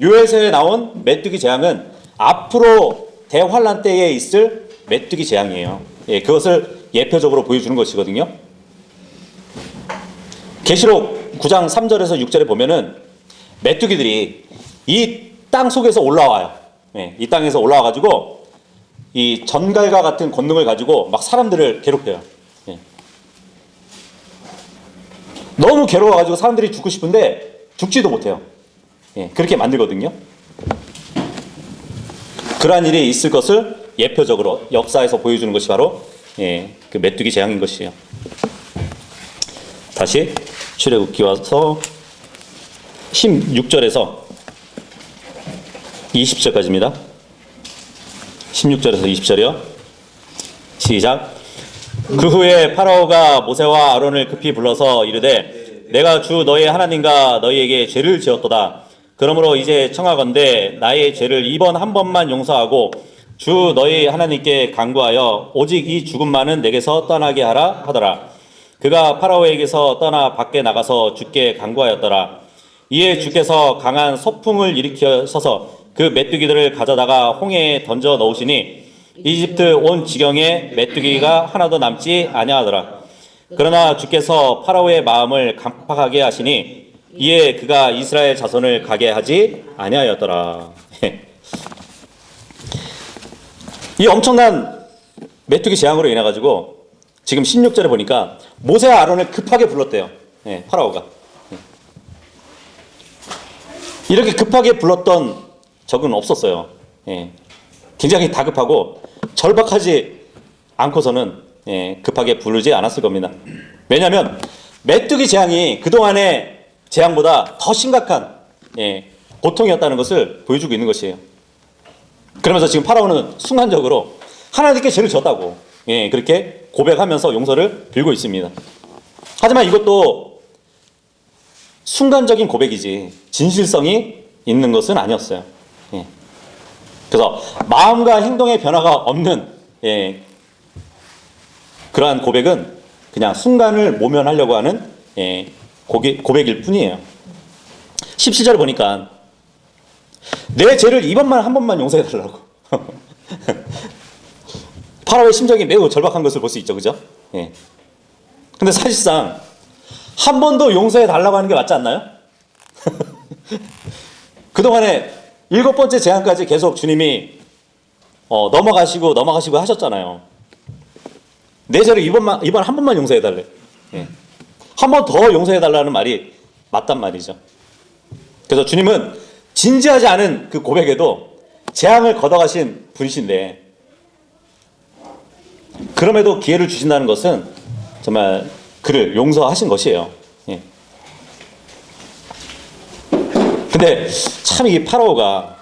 요에서에 나온 메뚜기 재앙은 앞으로 대환란 때에 있을 메뚜기 재앙이에요. 그것을 예표적으로 보여주는 것이거든요. 계시록 9장 3절에서 6절에 보면은 메뚜기들이 이 땅 속에서 올라와요. 이 땅에서 올라와가지고 이 전갈과 같은 권능을 가지고 막 사람들을 괴롭혀요. 너무 괴로워가지고 사람들이 죽고 싶은데 죽지도 못해요. 그렇게 만들거든요. 그러한 일이 있을 것을 예표적으로 역사에서 보여주는 것이 바로 그 메뚜기 재앙인 것이에요. 다시 출애굽기 와서 16절에서 20절까지입니다. 16절에서 20절이요. 시작. 그 후에 파라오가 모세와 아론을 급히 불러서 이르되 내가 주 너의 하나님과 너희에게 죄를 지었도다. 그러므로 이제 청하건대 나의 죄를 이번 한 번만 용서하고 주 너희 하나님께 간구하여 오직 이 죽음만은 내게서 떠나게 하라 하더라. 그가 파라오에게서 떠나 밖에 나가서 주께 간구하였더라. 이에 주께서 강한 소풍을 일으키셔서 그 메뚜기들을 가져다가 홍해에 던져 넣으시니 이집트 온 지경에 메뚜기가 하나도 남지 아니하더라. 그러나 주께서 파라오의 마음을 강팍하게 하시니 이에 그가 이스라엘 자손을 가게 하지 아니하였더라. 이 엄청난 메뚜기 재앙으로 인해 가지고 지금 16절에 보니까 모세와 아론을 급하게 불렀대요. 파라오가. 이렇게 급하게 불렀던 적은 없었어요. 굉장히 다급하고 절박하지 않고서는 급하게 부르지 않았을 겁니다. 왜냐하면 메뚜기 재앙이 그동안의 재앙보다 더 심각한 고통이었다는 것을 보여주고 있는 것이에요. 그러면서 지금 파라오는 순간적으로 하나님께 죄를 졌다고 그렇게 고백하면서 용서를 빌고 있습니다. 하지만 이것도 순간적인 고백이지 진실성이 있는 것은 아니었어요. 그래서 마음과 행동의 변화가 없는 그러한 고백은 그냥 순간을 모면하려고 하는 고백일 뿐이에요. 17절에 보니까 내 죄를 이번만 한 번만 용서해달라고. 파라오의 심정이 매우 절박한 것을 볼 수 있죠. 그죠? 근데 사실상 한 번 더 용서해달라고 하는 게 맞지 않나요? 그동안에 7번째 재앙까지 계속 주님이 넘어가시고 하셨잖아요. 내 죄를 이번 한 번만 용서해달래. 한 번 더 용서해달라는 말이 맞단 말이죠. 그래서 주님은 진지하지 않은 그 고백에도 재앙을 걷어가신 분이신데 그럼에도 기회를 주신다는 것은 정말 그를 용서하신 것이에요. 근데 참 이 파라오가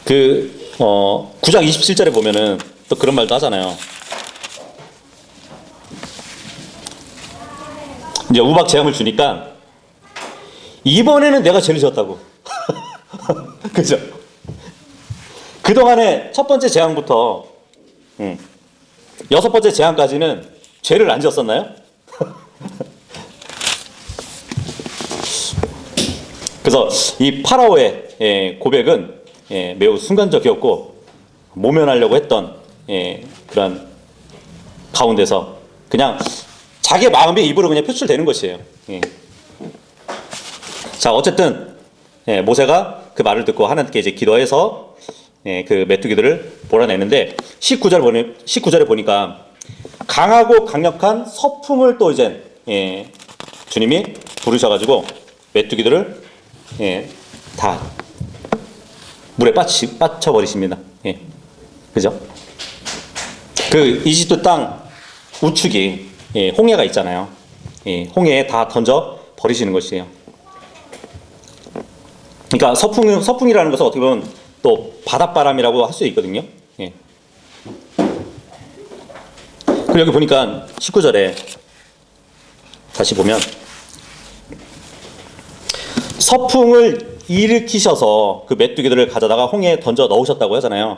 9장 27절에 보면은 또 그런 말도 하잖아요. 이제 우박 재앙을 주니까 이번에는 내가 죄를 지었다고. 그죠? 그동안에 첫 번째 재앙부터 6번째 재앙까지는 죄를 안 지었었나요? 그래서 이 파라오의 고백은 매우 순간적이었고 모면하려고 했던 그런 가운데서 그냥 자기의 마음이 입으로 그냥 표출되는 것이에요. 자, 어쨌든 모세가 그 말을 듣고 하나님께 이제 기도해서 그 메뚜기들을 몰아내는데 19절에 보니까 강하고 강력한 서풍을 또 이제 주님이 부르셔가지고 메뚜기들을 다 물에 빠쳐버리십니다. 그죠? 그 이집트 땅 우측이 홍해가 있잖아요. 홍해에 다 던져 버리시는 것이에요. 그러니까 서풍이라는 것은 어떻게 보면 또 바닷바람이라고 할 수 있거든요. 그리고 여기 보니까 19절에 다시 보면 서풍을 일으키셔서 그 메뚜기들을 가져다가 홍해에 던져 넣으셨다고 하잖아요.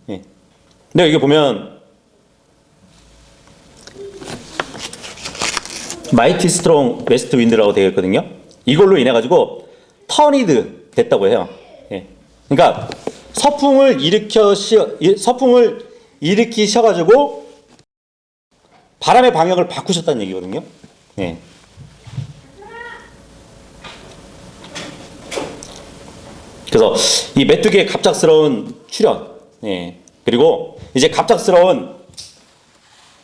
예. 근데 여기 보면 마이티 스트롱 웨스트 윈드라고 되어 있거든요. 이걸로 인해 가지고 터니드 됐다고 해요. 예. 그러니까 서풍을 일으키셔 가지고 바람의 방향을 바꾸셨다는 얘기거든요. 예. 그래서 이 메뚜기의 갑작스러운 출현, 예. 그리고 이제 갑작스러운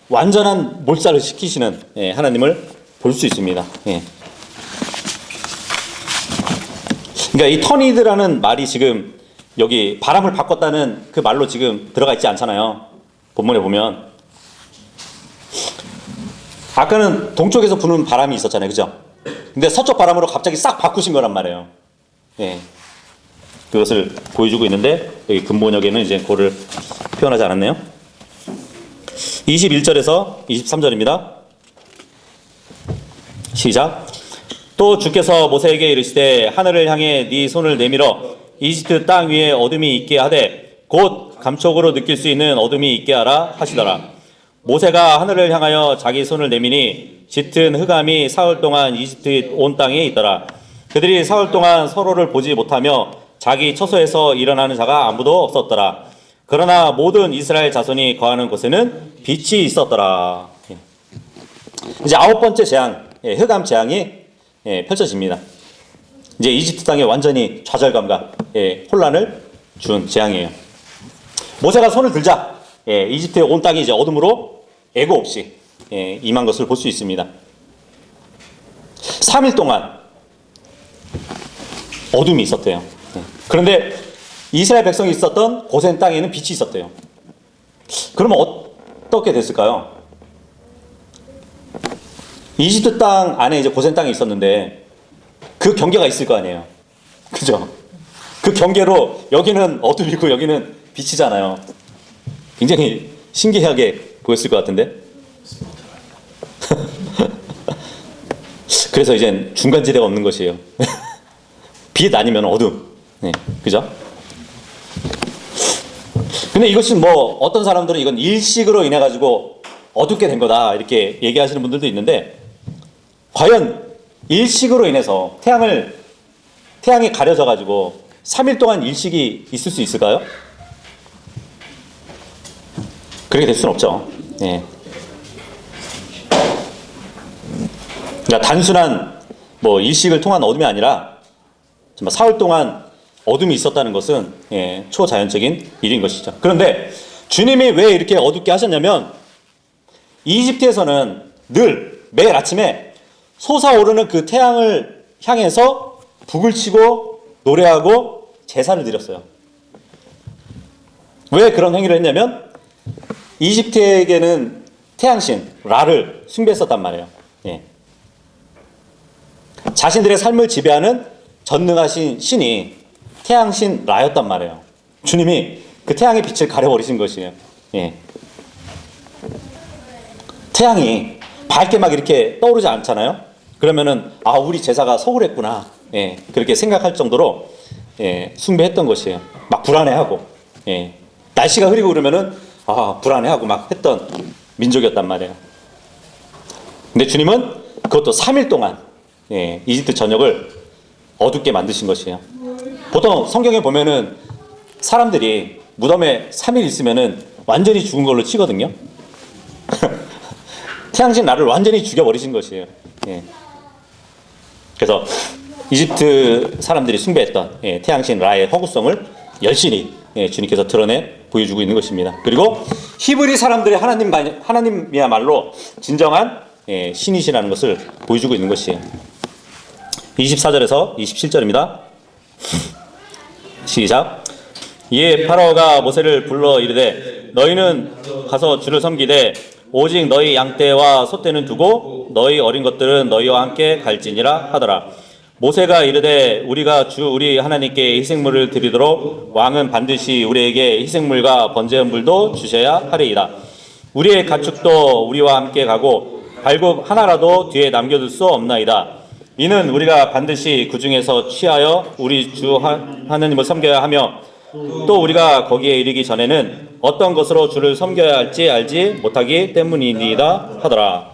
완전한 몰살을 시키시는, 예, 하나님을 볼 수 있습니다. 예. 그러니까 이 터니드라는 말이 지금 여기 바람을 바꿨다는 그 말로 지금 들어가 있지 않잖아요. 본문에 보면 아까는 동쪽에서 부는 바람이 있었잖아요, 그죠? 근데 서쪽 바람으로 갑자기 싹 바꾸신 거란 말이에요. 예. 그것을 보여주고 있는데 여기 근본역에는 이제 그거를 표현하지 않았네요. 21절에서 23절입니다. 시작. 또 주께서 모세에게 이르시되 하늘을 향해 네 손을 내밀어 이집트 땅 위에 어둠이 있게 하되 곧 감촉으로 느낄 수 있는 어둠이 있게 하라 하시더라. 모세가 하늘을 향하여 자기 손을 내미니 짙은 흑암이 사흘 동안 이집트 온 땅에 있더라. 그들이 사흘 동안 서로를 보지 못하며 자기 처소에서 일어나는 자가 아무도 없었더라. 그러나 모든 이스라엘 자손이 거하는 곳에는 빛이 있었더라. 이제 아홉 번째 재앙, 흑암 재앙이 펼쳐집니다. 이제 이집트 땅에 완전히 좌절감과 혼란을 준 재앙이에요. 모세가 손을 들자 이집트의 온 땅이 이제 어둠으로 애고 없이 임한 것을 볼 수 있습니다. 3일 동안 어둠이 있었대요. 그런데 이스라엘 백성이 있었던 고센 땅에는 빛이 있었대요. 그러면 어떻게 됐을까요? 이집트 땅 안에 이제 고센 땅이 있었는데 그 경계가 있을 거 아니에요. 그죠? 그 경계로 여기는 어둠이고 여기는 빛이잖아요. 굉장히 신기하게 보였을 것 같은데. 그래서 이젠 중간지대가 없는 것이에요. 빛 아니면 어둠. 네, 그죠? 근데 이것이 뭐 어떤 사람들은 이건 일식으로 인해 가지고 어둡게 된 거다 이렇게 얘기하시는 분들도 있는데 과연 일식으로 인해서 태양이 가려져 가지고 3일 동안 일식이 있을 수 있을까요? 그렇게 될 수는 없죠. 네. 그러니까 단순한 뭐 일식을 통한 어둠이 아니라 정말 사흘 동안 어둠이 있었다는 것은 초자연적인 일인 것이죠. 그런데 주님이 왜 이렇게 어둡게 하셨냐면 이집트에서는 늘 매일 아침에 솟아오르는 그 태양을 향해서 북을 치고 노래하고 제사를 드렸어요. 왜 그런 행위를 했냐면 이집트에게는 태양신 라를 숭배했었단 말이에요. 예. 자신들의 삶을 지배하는 전능하신 신이 태양신 라였단 말이에요. 주님이 그 태양의 빛을 가려버리신 것이에요. 예. 태양이 밝게 막 이렇게 떠오르지 않잖아요. 그러면은 우리 제사가 소홀했구나. 예. 그렇게 생각할 정도로 숭배했던 것이에요. 막 불안해하고 날씨가 흐리고 그러면은 불안해하고 막 했던 민족이었단 말이에요. 근데 주님은 그것도 3일 동안 이집트 전역을 어둡게 만드신 것이에요. 보통 성경에 보면은 사람들이 무덤에 3일 있으면은 완전히 죽은 걸로 치거든요. 태양신 라를 완전히 죽여버리신 것이에요. 그래서 이집트 사람들이 숭배했던 태양신 라의 허구성을 열심히 주님께서 드러내 보여주고 있는 것입니다. 그리고 히브리 사람들이 하나님이야말로 진정한 신이시라는 것을 보여주고 있는 것이에요. 24절에서 27절입니다. 시작. 이에 파라오가 모세를 불러 이르되 너희는 가서 주를 섬기되 오직 너희 양떼와 소떼는 두고 너희 어린 것들은 너희와 함께 갈지니라 하더라. 모세가 이르되 우리가 주 우리 하나님께 희생물을 드리도록 왕은 반드시 우리에게 희생물과 번제물도 주셔야 하리이다. 우리의 가축도 우리와 함께 가고 발굽 하나라도 뒤에 남겨둘 수 없나이다. 이는 우리가 반드시 그 중에서 취하여 우리 주 하느님을 섬겨야 하며 또 우리가 거기에 이르기 전에는 어떤 것으로 주를 섬겨야 할지 알지 못하기 때문이니이다 하더라.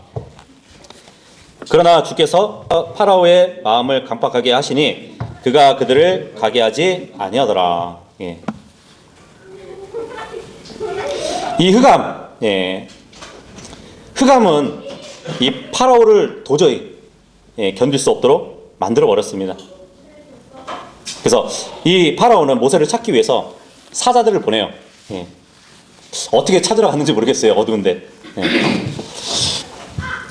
그러나 주께서 파라오의 마음을 강팍하게 하시니 그가 그들을 가게 하지 아니하더라. 예. 이 흑암, 예. 흑암은 이 파라오를 도저히 견딜 수 없도록 만들어 버렸습니다. 그래서 이 파라오는 모세를 찾기 위해서 사자들을 보내요. 예. 어떻게 찾으러 갔는지 모르겠어요. 어두운데. 예.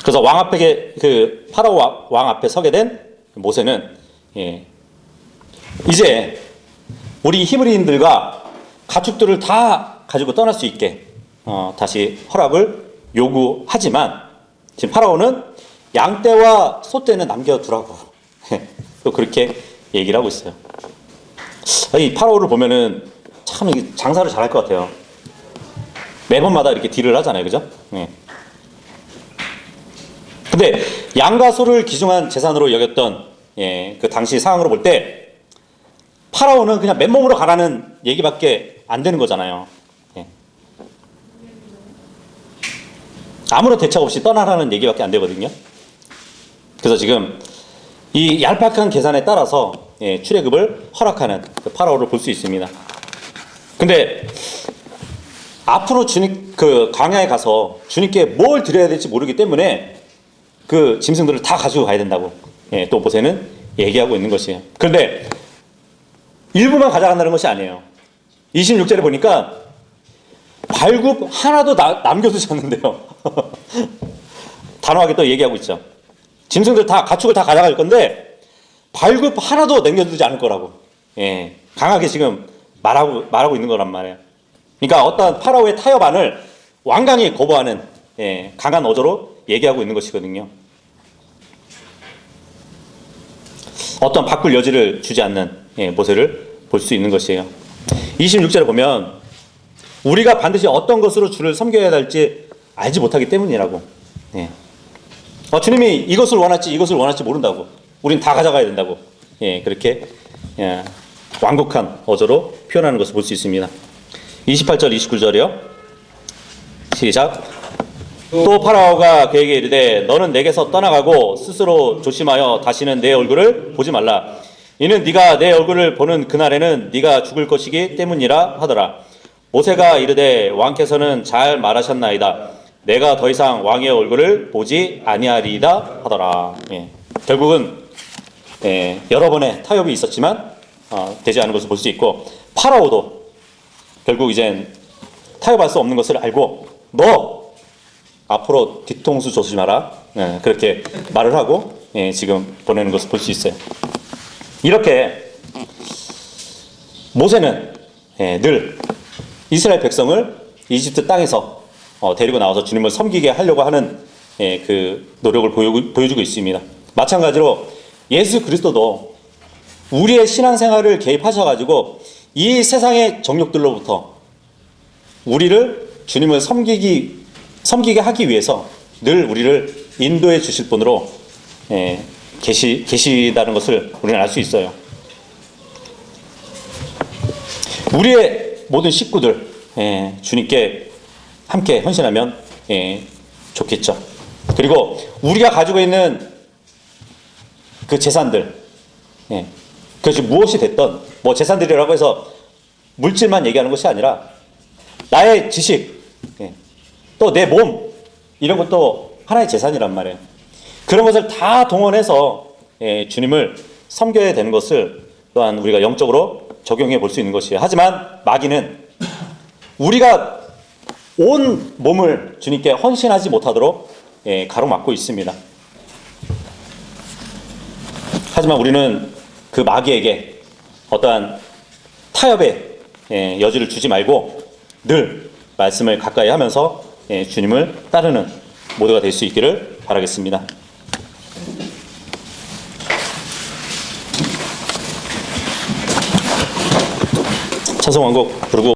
그래서 왕 앞에 그 파라오 왕 앞에 서게 된 모세는 이제 우리 히브리인들과 가축들을 다 가지고 떠날 수 있게 다시 허락을 요구하지만 지금 파라오는 양떼와 소떼는 남겨두라고 또 그렇게 얘기를 하고 있어요. 이 파라오를 보면은 참 장사를 잘할 것 같아요. 매번마다 이렇게 딜을 하잖아요, 그죠? 근데 양과 소를 귀중한 재산으로 여겼던 그 당시 상황으로 볼 때 파라오는 그냥 맨몸으로 가라는 얘기밖에 안 되는 거잖아요. 아무런 대책 없이 떠나라는 얘기밖에 안 되거든요. 그래서 지금 이 얄팍한 계산에 따라서 출애굽을 허락하는 그 파라오를 볼 수 있습니다. 근데 앞으로 주님 그 광야에 가서 주님께 뭘 드려야 될지 모르기 때문에 그 짐승들을 다 가지고 가야 된다고 또 모세는 얘기하고 있는 것이에요. 그런데 일부만 가져간다는 것이 아니에요. 26절에 보니까 발굽 하나도 남겨두지 않는데요. 단호하게 또 얘기하고 있죠. 짐승들 다 가축을 다 가져갈 건데 발굽 하나도 남겨두지 않을 거라고 강하게 지금 말하고 있는 거란 말이에요. 그러니까 어떤 파라오의 타협안을 완강히 거부하는 강한 어조로 얘기하고 있는 것이거든요. 어떤 바꿀 여지를 주지 않는 모세를 볼 수 있는 것이에요. 26절에 보면 우리가 반드시 어떤 것으로 주를 섬겨야 할지 알지 못하기 때문이라고. 주님이 이것을 원할지 이것을 원할지 모른다고. 우린 다 가져가야 된다고. 그렇게 완곡한 어조로 표현하는 것을 볼 수 있습니다. 28절 29절이요. 시작. 또 파라오가 그에게 이르되 너는 내게서 떠나가고 스스로 조심하여 다시는 내 얼굴을 보지 말라. 이는 네가 내 얼굴을 보는 그날에는 네가 죽을 것이기 때문이라 하더라. 모세가 이르되 왕께서는 잘 말하셨나이다. 내가 더 이상 왕의 얼굴을 보지 아니하리이다 하더라. 결국은 여러 번의 타협이 있었지만 되지 않은 것을 볼 수 있고 파라오도 결국 이젠 타협할 수 없는 것을 알고 너 앞으로 뒤통수 조심하라. 그렇게 말을 하고 지금 보내는 것을 볼 수 있어요. 이렇게 모세는 늘 이스라엘 백성을 이집트 땅에서 데리고 나와서 주님을 섬기게 하려고 하는 그 노력을 보여주고 있습니다. 마찬가지로 예수 그리스도도 우리의 신앙생활을 개입하셔가지고 이 세상의 정욕들로부터 우리를 주님을 섬기게 하기 위해서 늘 우리를 인도해 주실 분으로 계시다는 것을 우리는 알 수 있어요. 우리의 모든 식구들 주님께 함께 헌신하면 좋겠죠. 그리고 우리가 가지고 있는 그 재산들 그것이 무엇이 됐던 뭐 재산들이라고 해서 물질만 얘기하는 것이 아니라 나의 지식 또 내 몸 이런 것도 하나의 재산이란 말이에요. 그런 것을 다 동원해서 주님을 섬겨야 되는 것을 또한 우리가 영적으로 적용해 볼 수 있는 것이에요. 하지만 마귀는 우리가 온 몸을 주님께 헌신하지 못하도록 가로막고 있습니다. 하지만 우리는 그 마귀에게 어떠한 타협의 여지를 주지 말고 늘 말씀을 가까이 하면서 주님을 따르는 모두가 될 수 있기를 바라겠습니다. 찬송 한 곡 부르고